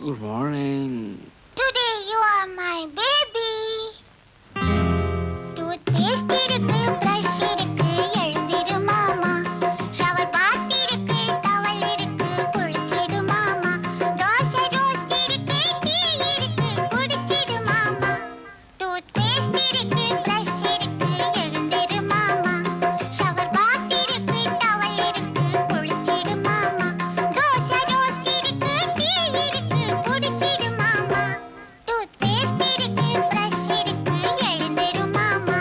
Good morning. Today you are my baby. Toothpaste இருக்கு, brush இருக்கு, எழுந்திரு மாமா. Shower bath இருக்கு, towel இருக்கு, குளிச்சிடு மாமா. தோசை roast இருக்கு, tea இருக்கு, குடிச்சிடு மாமா. Toothpaste இருக்கு, brush இருக்கு, எழுந்திரு மாமா. Shower bath இருக்கு, towel இருக்கு, குளிச்சிடு மாமா. தோசை roast இருக்கு, tea இருக்கு, குடிச்சிடு மாமா. Toothpaste இருக்கு, brush இருக்கு, எழுந்திரு மாமா.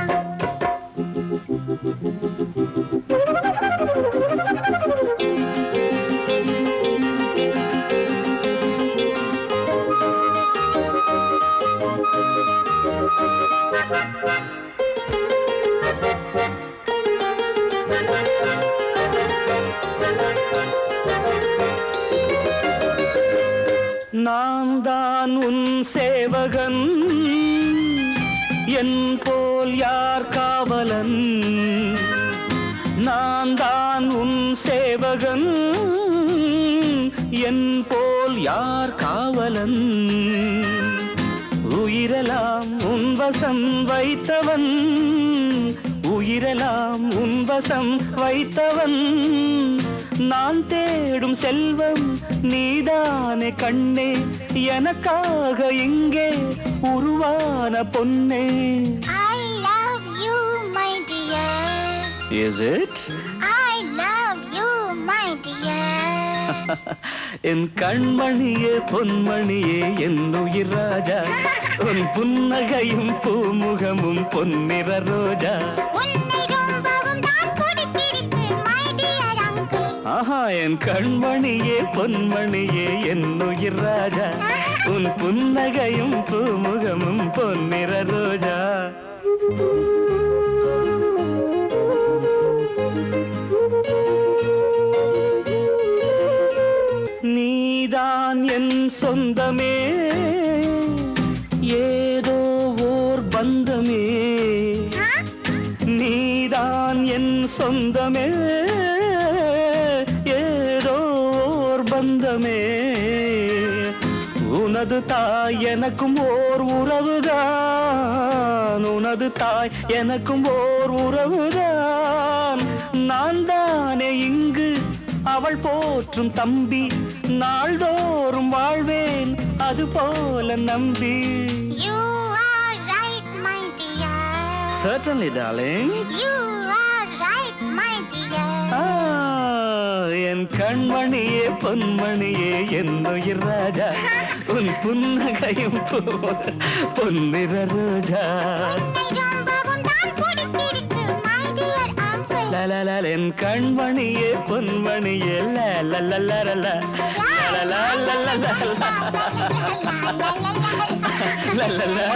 நான் தான் உன் சேவகன், என் போல் யார் காவலன். நான் தான் உன் சேவகன், என் போல் யார் காவலன். உயிரெல்லாம் உன் வசம் வைத்தவன், உயிரெல்லாம் உன் வசம் வைத்தவன். நான் தேடும் செல்வம் நீதானே கண்ணே, எனக்காக இங்கே உருவான பொன்னே. I love you, my dear. Is it? I love you, my dear. என் கண்மணியே பொன்மணியே என் உயிர் ராஜா, உன் புன்னகையும் பூமுகமும் பொன்னிற ரோஜா. உன்னை ரொம்பவும் தான் பிடித்திருக்கு, my dear uncle. ஆஹா, என் கண்மணியே பொன்மணியே என் உயிர் ராஜா, உன் புன்னகையும் பூமுகமும் பொன்னிற ரோஜா. நீதான் என் சொந்தமே, ஏதோ ஓர் பந்தமே. நீதான் என் சொந்தமே, ஏதோ ஓர் பந்தமே. உனது தாய் எனக்கும் ஓர் உறவுதான், உனது தாய் எனக்கும் ஓர் உறவுதான். நான் தானே இங்கு அவள் போற்றும் தம்பி, நாள்தோறும் வாழ்வேன் அது போல நம்பி. You are right, my dear. Certainly, darling. You are right, my dear. என் கண்மணியே பொன்மணியே என் உயிர் ராஜா, உன் புன்னகையும் பொன்னிற ரோஜா. உன்னை ரொம்பவும் தான் பிடித்திருக்கு, my dear uncle. லலலல, என் கண்மணியே பொன்மணியே லலலலலல, லலலலலல, லலலலலல.